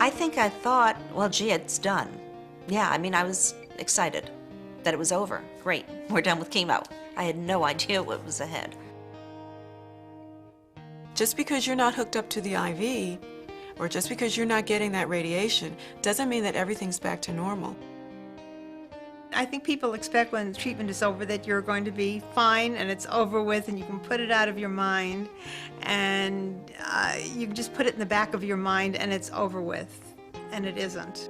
I think I thought, well, gee, it's done. Yeah, I mean, I was excited that it was over. Great, we're done with chemo. I had no idea what was ahead. Just because you're not hooked up to the IV, or just because you're not getting that radiation, doesn't mean that everything's back to normal. I think people expect when treatment is over that you're going to be fine and it's over with and you can put it out of your mind, and you can just put it in the back of your mind and it's over with, and it isn't.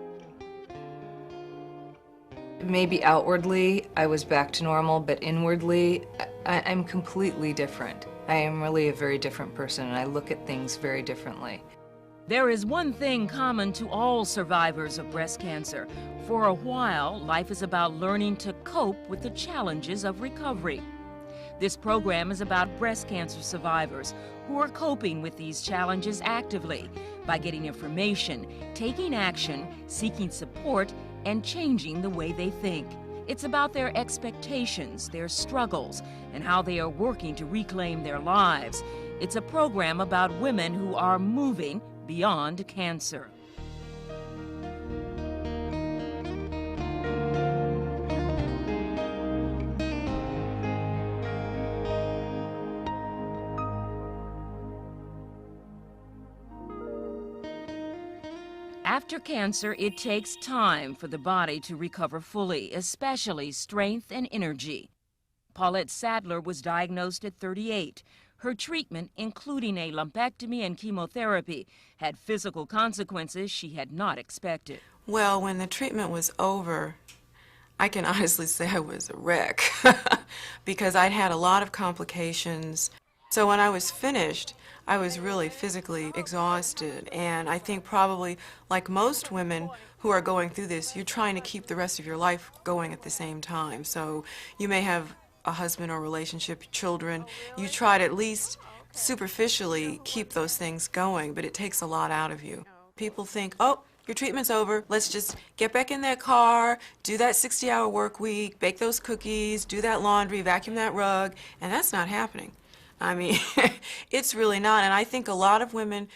Maybe outwardly I was back to normal, but inwardly I'm completely different. I am really a very different person, and I look at things very differently. There is one thing common to all survivors of breast cancer. For a while, life is about learning to cope with the challenges of recovery. This program is about breast cancer survivors who are coping with these challenges actively by getting information, taking action, seeking support, and changing the way they think. It's about their expectations, their struggles, and how they are working to reclaim their lives. It's a program about women who are moving beyond cancer. After cancer, it takes time for the body to recover fully, especially strength and energy. Paulette Sadler was diagnosed at 38. Her treatment, including a lumpectomy and chemotherapy, had physical consequences she had not expected. Well, when the treatment was over, I can honestly say I was a wreck because I'd had a lot of complications. So when I was finished, I was really physically exhausted, and I think probably like most women who are going through this, you're trying to keep the rest of your life going at the same time. So you may have a husband or relationship, children. You try to at least superficially keep those things going, but it takes a lot out of you. People think, oh, your treatment's over, let's just get back in that car, do that 60-hour work week, bake those cookies, do that laundry, vacuum that rug, and that's not happening. I mean, it's really not, and I think a lot of women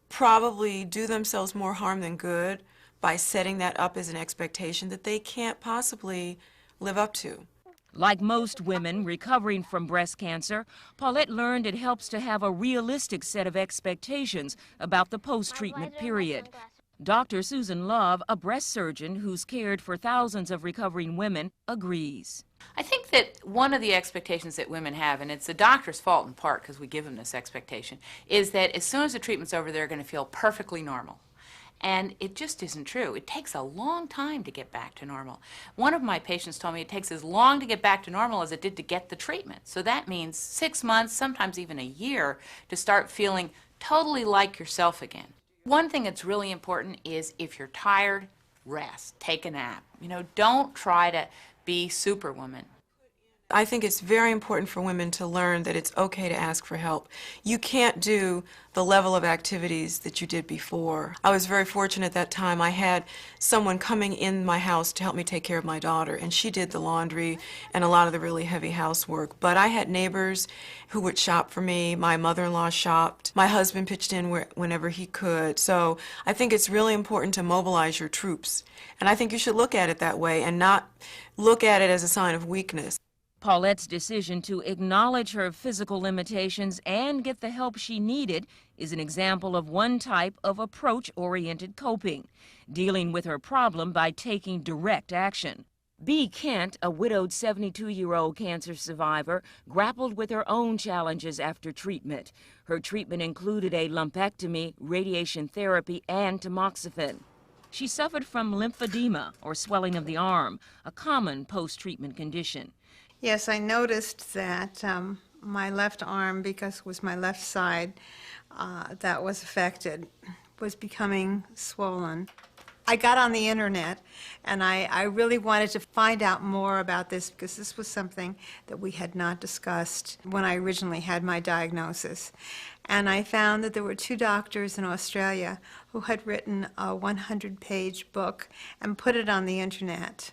probably do themselves more harm than good by setting that up as an expectation that they can't possibly live up to. Like most women recovering from breast cancer, Paulette learned it helps to have a realistic set of expectations about the post-treatment period. Dr. Susan Love, a breast surgeon who's cared for thousands of recovering women, agrees. I think that one of the expectations that women have, and it's the doctor's fault in part because we give them this expectation, is that as soon as the treatment's over, they're going to feel perfectly normal. And it just isn't true. It takes a long time to get back to normal. One of my patients told me it takes as long to get back to normal as it did to get the treatment. So that means 6 months, sometimes even a year, to start feeling totally like yourself again. One thing that's really important is if you're tired, rest, take a nap. You know, don't try to be Superwoman. I think it's very important for women to learn that it's okay to ask for help. You can't do the level of activities that you did before. I was very fortunate at that time. I had someone coming in my house to help me take care of my daughter, and she did the laundry and a lot of the really heavy housework. But I had neighbors who would shop for me. My mother-in-law shopped. My husband pitched in whenever he could. So I think it's really important to mobilize your troops. And I think you should look at it that way and not look at it as a sign of weakness. Paulette's decision to acknowledge her physical limitations and get the help she needed is an example of one type of approach-oriented coping, dealing with her problem by taking direct action. Bea Kent, a widowed 72-year-old cancer survivor, grappled with her own challenges after treatment. Her treatment included a lumpectomy, radiation therapy, and tamoxifen. She suffered from lymphedema, or swelling of the arm, a common post-treatment condition. Yes, I noticed that my left arm, because it was my left side that was affected, was becoming swollen. I got on the internet, and I really wanted to find out more about this because this was something that we had not discussed when I originally had my diagnosis. And I found that there were 2 doctors in Australia who had written a 100-page book and put it on the internet.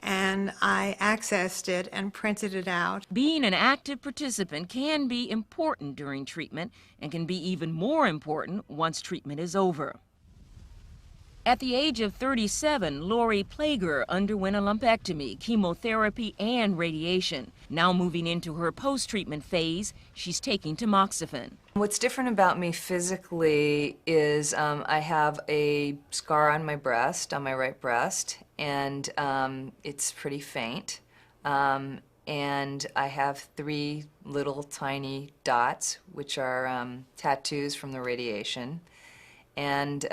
And I accessed it and printed it out. Being an active participant can be important during treatment and can be even more important once treatment is over. At the age of 37, Lori Plager underwent a lumpectomy, chemotherapy, and radiation. Now moving into her post-treatment phase, she's taking tamoxifen. What's different about me physically is I have a scar on my breast, on my right breast, and it's pretty faint. And I have 3 little tiny dots, which are tattoos from the radiation. And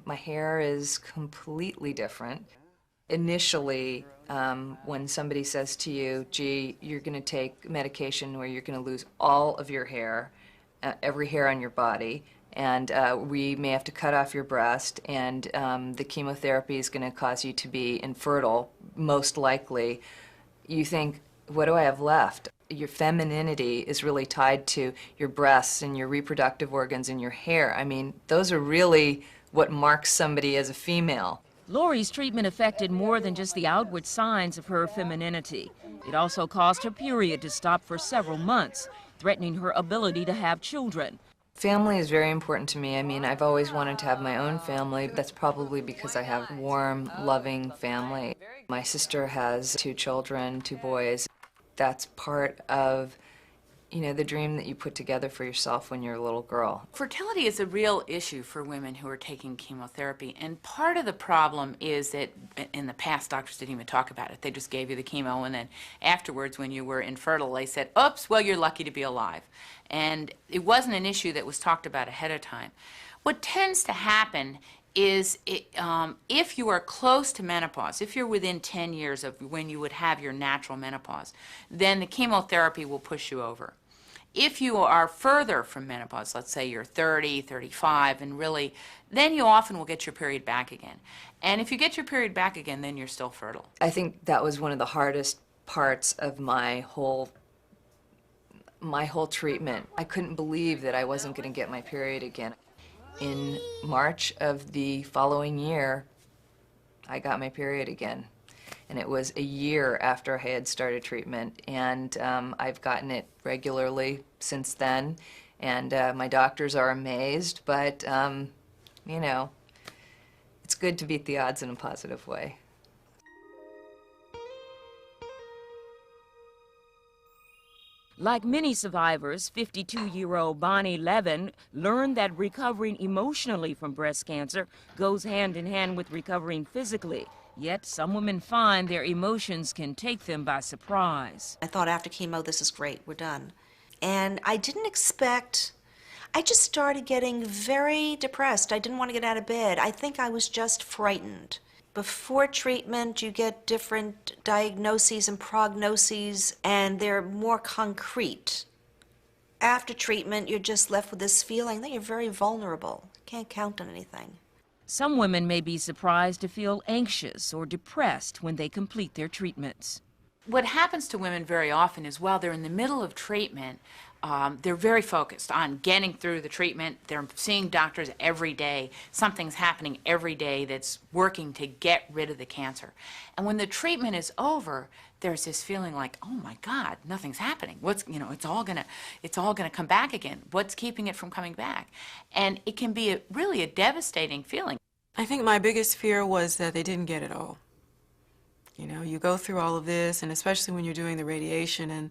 my hair is completely different. Initially, when somebody says to you, gee, you're going to take medication where you're going to lose all of your hair, every hair on your body, and we may have to cut off your breast, and the chemotherapy is going to cause you to be infertile, most likely, you think, what do I have left? Your femininity is really tied to your breasts and your reproductive organs and your hair. I mean, those are really what marks somebody as a female. Lori's treatment affected more than just the outward signs of her femininity. It also caused her period to stop for several months, threatening her ability to have children. Family is very important to me. I mean, I've always wanted to have my own family. That's probably because I have warm, loving family. My sister has 2 children, 2 boys. That's part of, you know, the dream that you put together for yourself when you're a little girl. Fertility is a real issue for women who are taking chemotherapy, and part of the problem is that in the past doctors didn't even talk about it. They just gave you the chemo, and then afterwards when you were infertile they said, oops, well, you're lucky to be alive. And it wasn't an issue that was talked about ahead of time. What tends to happen is if you are close to menopause, if you're within 10 years of when you would have your natural menopause, then the chemotherapy will push you over. If you are further from menopause, let's say you're 30, 35, and really, then you often will get your period back again. And if you get your period back again, then you're still fertile. I think that was one of the hardest parts of my whole treatment. I couldn't believe that I wasn't going to get my period again. In March of the following year, I got my period again. And it was a year after I had started treatment, and I've gotten it regularly since then. And my doctors are amazed, but, you know, it's good to beat the odds in a positive way. Like many survivors, 52-year-old Bonnie Levin learned that recovering emotionally from breast cancer goes hand in hand with recovering physically. Yet some women find their emotions can take them by surprise. I thought after chemo, this is great, we're done. And I didn't expect, I just started getting very depressed. I didn't want to get out of bed. I think I was just frightened. Before treatment, you get different diagnoses and prognoses, and they're more concrete. After treatment, you're just left with this feeling that you're very vulnerable. Can't count on anything. Some women may be surprised to feel anxious or depressed when they complete their treatments. What happens to women very often is while they're in the middle of treatment, they're very focused on getting through the treatment. They're seeing doctors every day. Something's happening every day that's working to get rid of the cancer. And when the treatment is over, there's this feeling like, oh my God, nothing's happening. What's, you know, it's all gonna come back again. What's keeping it from coming back? And it can be really a devastating feeling. I think my biggest fear was that they didn't get it all. You know, you go through all of this, and especially when you're doing the radiation, and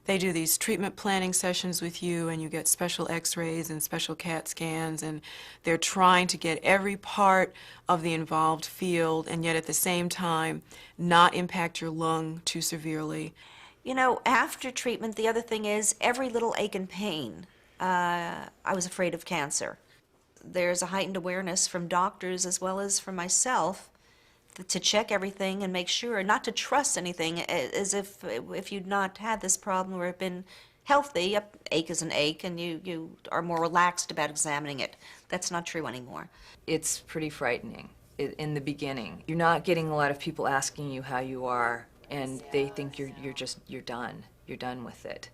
they do these treatment planning sessions with you, and you get special x-rays and special CAT scans, and they're trying to get every part of the involved field, and yet at the same time not impact your lung too severely. You know, after treatment, the other thing is every little ache and pain. I was afraid of cancer. There's a heightened awareness from doctors as well as from myself to check everything and make sure, not to trust anything as if you'd not had this problem or been healthy, an ache is an ache, and you are more relaxed about examining it. That's not true anymore. It's pretty frightening in the beginning. You're not getting a lot of people asking you how you are, and they think you're done. You're done with it.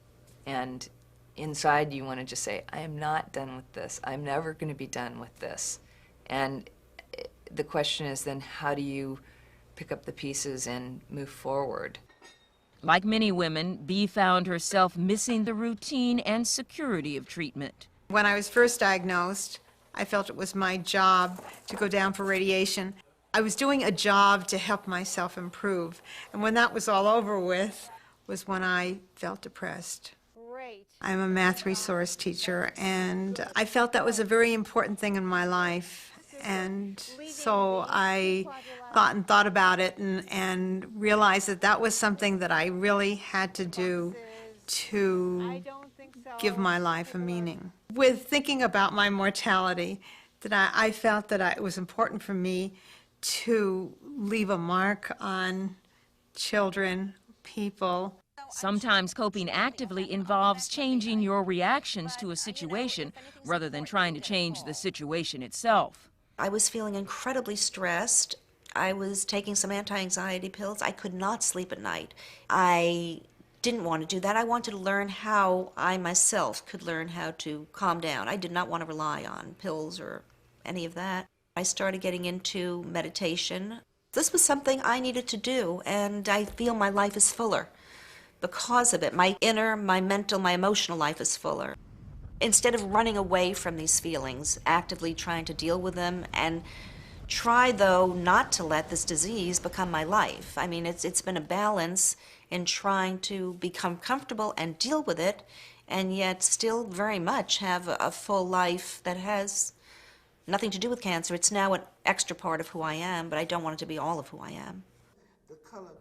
And inside you want to just say, I am not done with this. I'm never going to be done with this. And the question is then, how do you pick up the pieces and move forward? Like many women, Bea found herself missing the routine and security of treatment. When I was first diagnosed, I felt it was my job to go down for radiation. I was doing a job to help myself improve. And when that was all over with was when I felt depressed. I'm a math resource teacher, and I felt that was a very important thing in my life. And so I thought about it and realized that that was something that I really had to do to give my life a meaning. With thinking about my mortality, that I felt that it was important for me to leave a mark on children, people. Sometimes coping actively involves changing your reactions to a situation rather than trying to change the situation itself. I was feeling incredibly stressed. I was taking some anti-anxiety pills. I could not sleep at night. I didn't want to do that. I wanted to learn how I myself could learn how to calm down. I did not want to rely on pills or any of that. I started getting into meditation. This was something I needed to do, and I feel my life is fuller because of it. My inner, my mental, my emotional life is fuller. Instead of running away from these feelings, actively trying to deal with them, and try, though, not to let this disease become my life. I mean, it's been a balance in trying to become comfortable and deal with it, and yet still very much have a full life that has nothing to do with cancer. It's now an extra part of who I am, but I don't want it to be all of who I am.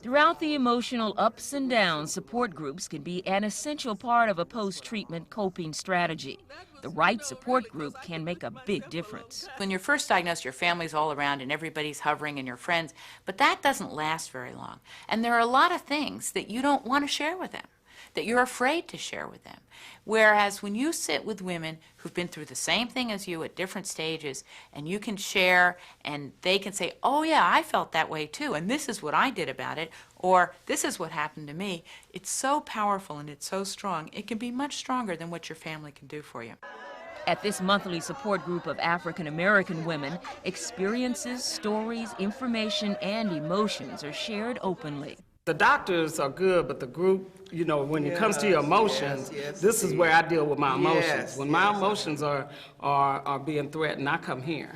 Throughout the emotional ups and downs, support groups can be an essential part of a post-treatment coping strategy. The right support group can make a big difference. When you're first diagnosed, your family's all around and everybody's hovering and your friends, but that doesn't last very long. And there are a lot of things that you don't want to share with them, that you're afraid to share with them. Whereas when you sit with women who've been through the same thing as you at different stages, and you can share, and they can say, oh yeah, I felt that way too, and this is what I did about it, or this is what happened to me, it's so powerful and it's so strong. It can be much stronger than what your family can do for you. At this monthly support group of African American women, experiences, stories, information, and emotions are shared openly. The doctors are good, but the group, you know, when it comes to your emotions, this is where I deal with my emotions. When my emotions are being threatened, I come here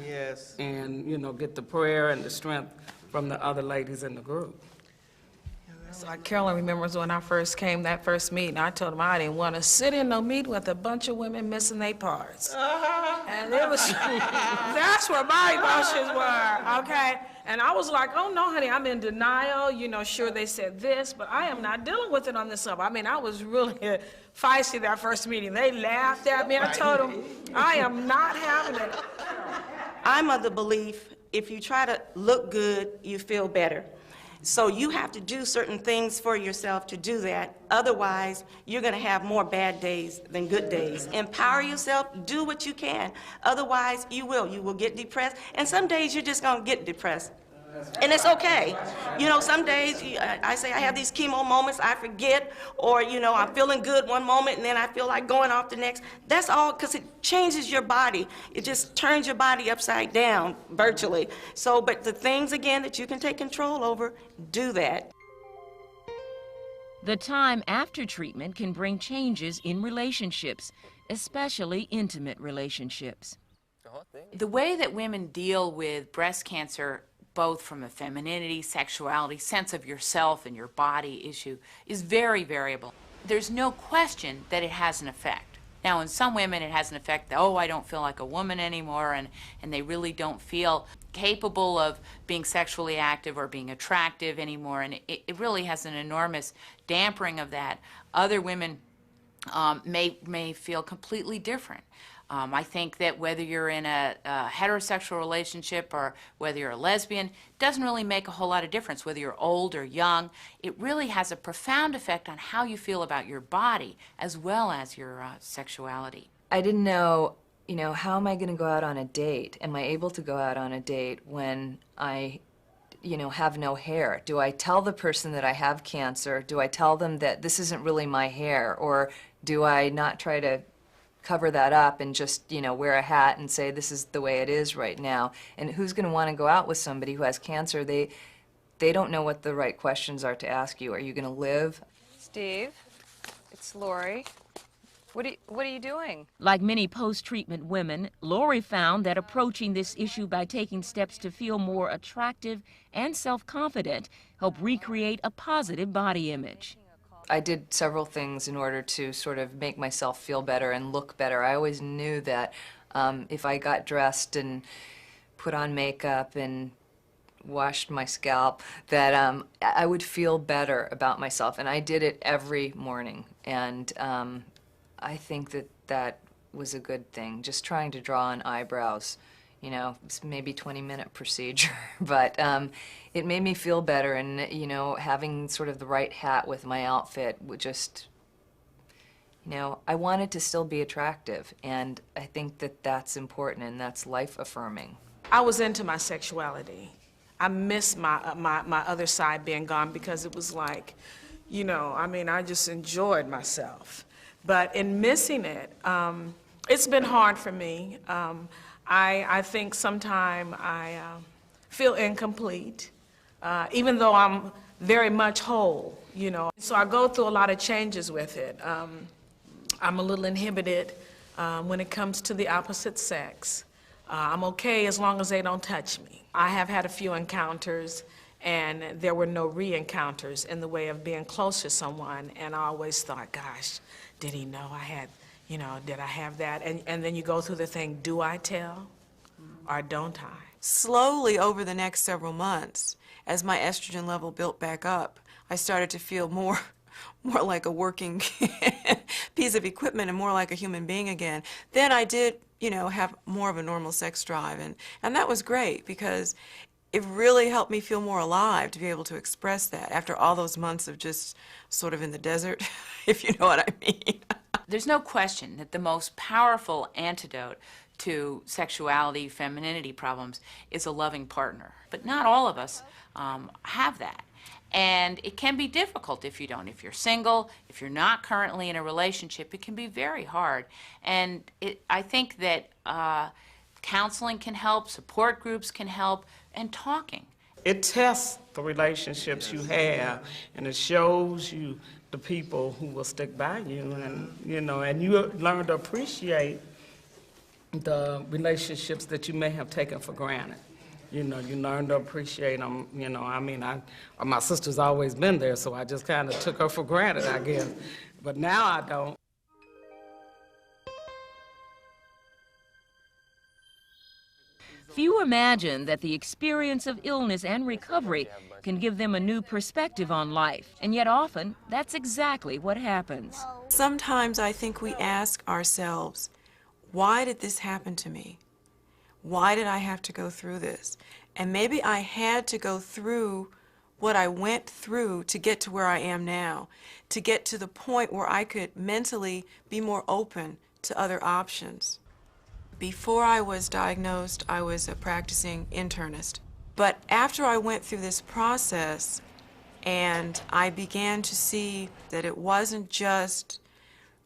and, you know, get the prayer and the strength from the other ladies in the group. So Carolyn remembers when I first came, that first meeting, I told them I didn't want to sit in no meeting with a bunch of women missing their parts. And it was, that's where my emotions were, okay? And I was like, oh no, honey, I'm in denial. You know, sure, they said this, but I am not dealing with it on this level. I mean, I was really feisty that first meeting. They laughed at me. I told them, I am not having it. I'm of the belief, if you try to look good, you feel better. So you have to do certain things for yourself to do that. Otherwise, you're going to have more bad days than good days. Empower yourself, do what you can. Otherwise, you will get depressed. And some days you're just going to get depressed. And it's okay. You know, some days I say I have these chemo moments, I forget, or, you know, I'm feeling good one moment and then I feel like going off the next. That's all because it changes your body. It just turns your body upside down, virtually. So, but the things, again, that you can take control over, do that. The time after treatment can bring changes in relationships, especially intimate relationships. The way that women deal with breast cancer, both from a femininity, sexuality, sense of yourself and your body issue, is very variable. There's no question that it has an effect. Now, in some women it has an effect that, oh, I don't feel like a woman anymore, and they really don't feel capable of being sexually active or being attractive anymore, and it really has an enormous dampering of that. Other women may feel completely different. I think that whether you're in a heterosexual relationship or whether you're a lesbian, doesn't really make a whole lot of difference. Whether you're old or young, it really has a profound effect on how you feel about your body as well as your sexuality. I didn't know, you know, how am I going to go out on a date? Am I able to go out on a date when I, you know, have no hair? Do I tell the person that I have cancer? Do I tell them that this isn't really my hair? Or do I not try to cover that up and just, you know, wear a hat and say this is the way it is right now? And who's going to want to go out with somebody who has cancer? They don't know what the right questions are to ask you. Are you going to live? Steve, it's Lori. What are you doing? Like many post-treatment women, Lori found that approaching this issue by taking steps to feel more attractive and self-confident helped recreate a positive body image. I did several things in order to sort of make myself feel better and look better. I always knew that if I got dressed and put on makeup and washed my scalp, that I would feel better about myself. And I did it every morning. And I think that that was a good thing, just trying to draw on eyebrows. You know, it's maybe 20-minute procedure, but it made me feel better, and, you know, having sort of the right hat with my outfit would just, you know, I wanted to still be attractive, and I think that that's important, and that's life-affirming. I was into my sexuality. I miss my other side being gone because it was like, you know, I mean, I just enjoyed myself. But in missing it, it's been hard for me. I think sometimes I feel incomplete, even though I'm very much whole, you know. So I go through a lot of changes with it. I'm a little inhibited when it comes to the opposite sex. I'm okay as long as they don't touch me. I have had a few encounters, and there were no re-encounters in the way of being close to someone, and I always thought, gosh, did he know I had, you know, did I have that? And then you go through the thing, do I tell or don't I? Slowly over the next several months, as my estrogen level built back up, I started to feel more like a working piece of equipment and more like a human being again. Then I did, you know, have more of a normal sex drive, and that was great because it really helped me feel more alive to be able to express that after all those months of just sort of in the desert, if you know what I mean. There's no question that the most powerful antidote to sexuality, femininity problems is a loving partner. But not all of us have that. And it can be difficult if you don't. If you're single, if you're not currently in a relationship, it can be very hard. And I think that counseling can help, support groups can help, and talking. It tests the relationships you have, and it shows you the people who will stick by you, and you know, and you learn to appreciate the relationships that you may have taken for granted. You know, you learn to appreciate them. You know, I mean, my sister's always been there, so I just kind of took her for granted, I guess. But now I don't. Few imagine that the experience of illness and recovery can give them a new perspective on life, and yet often that's exactly what happens. Sometimes I think we ask ourselves, why did this happen to me? Why did I have to go through this? And maybe I had to go through what I went through to get to where I am now, to get to the point where I could mentally be more open to other options. Before I was diagnosed, I was a practicing internist. But after I went through this process and I began to see that it wasn't just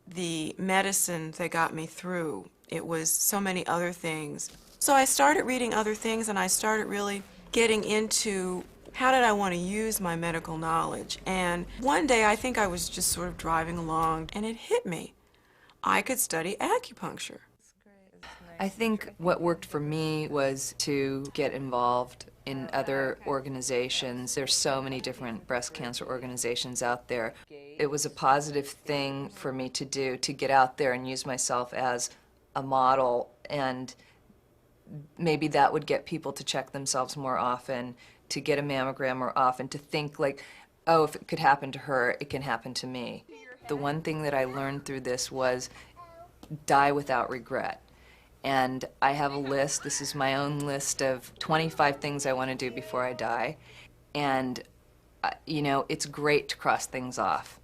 the medicine that got me through, it was so many other things. So I started reading other things, and I started really getting into how did I want to use my medical knowledge. And one day I think I was just sort of driving along, and it hit me. I could study acupuncture. I think what worked for me was to get involved in other organizations. There's so many different breast cancer organizations out there. It was a positive thing for me to do, to get out there and use myself as a model, and maybe that would get people to check themselves more often, to get a mammogram more often, to think like, oh, if it could happen to her, it can happen to me. The one thing that I learned through this was die without regret. And I have a list, this is my own list of 25 things I want to do before I die. And, you know, it's great to cross things off.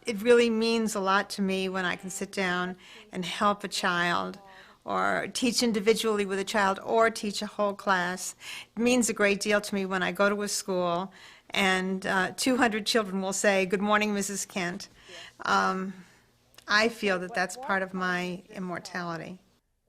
It really means a lot to me when I can sit down and help a child, or teach individually with a child, or teach a whole class. It means a great deal to me when I go to a school and 200 children will say, "Good morning, Mrs. Kent." I feel that that's part of my immortality.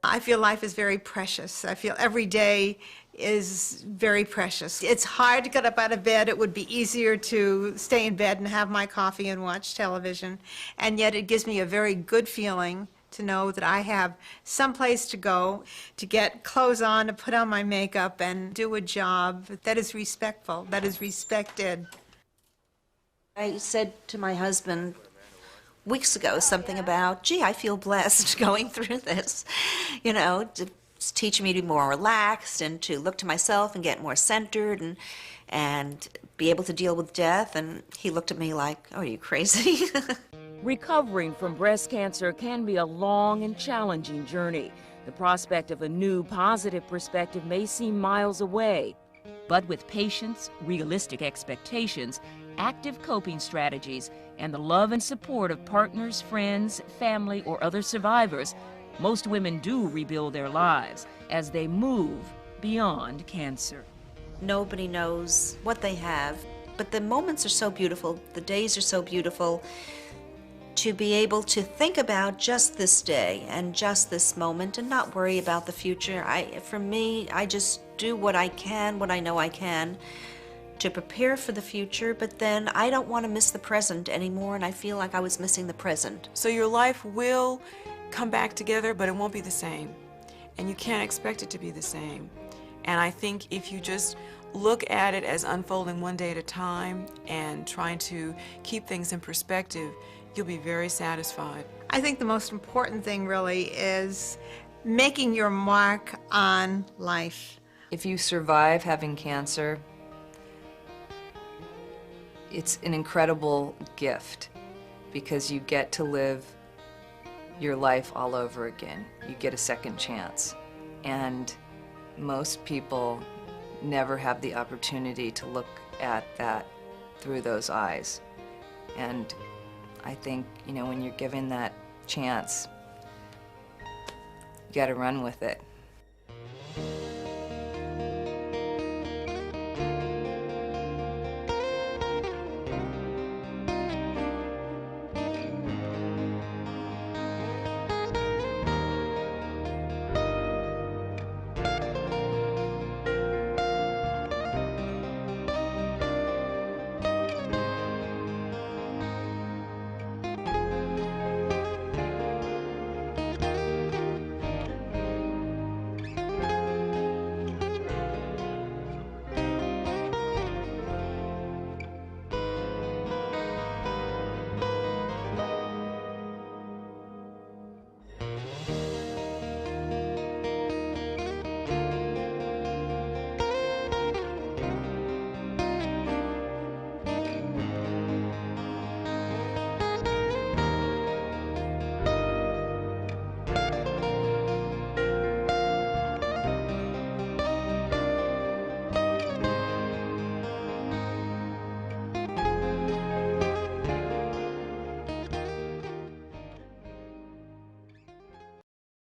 I feel life is very precious. I feel every day is very precious. It's hard to get up out of bed. It would be easier to stay in bed and have my coffee and watch television. And yet it gives me a very good feeling to know that I have some place to go, to get clothes on, to put on my makeup, and do a job that is respectful, that is respected. I said to my husband weeks ago something about, gee, I feel blessed going through this. You know, it's teaching me to be more relaxed and to look to myself and get more centered and be able to deal with death. And he looked at me like, oh, are you crazy? Recovering from breast cancer can be a long and challenging journey. The prospect of a new positive perspective may seem miles away, but with patience, realistic expectations, active coping strategies, and the love and support of partners, friends, family, or other survivors, most women do rebuild their lives as they move beyond cancer. Nobody knows what they have, but the moments are so beautiful, the days are so beautiful. To be able to think about just this day and just this moment and not worry about the future. For me, I just do what I can, what I know I can, to prepare for the future, but then I don't want to miss the present anymore, and I feel like I was missing the present. So your life will come back together, but it won't be the same. And you can't expect it to be the same. And I think if you just look at it as unfolding one day at a time and trying to keep things in perspective, you'll be very satisfied. I think the most important thing really is making your mark on life. If you survive having cancer, it's an incredible gift because you get to live your life all over again. You get a second chance. And most people never have the opportunity to look at that through those eyes. And I think, you know, when you're given that chance, you got to run with it.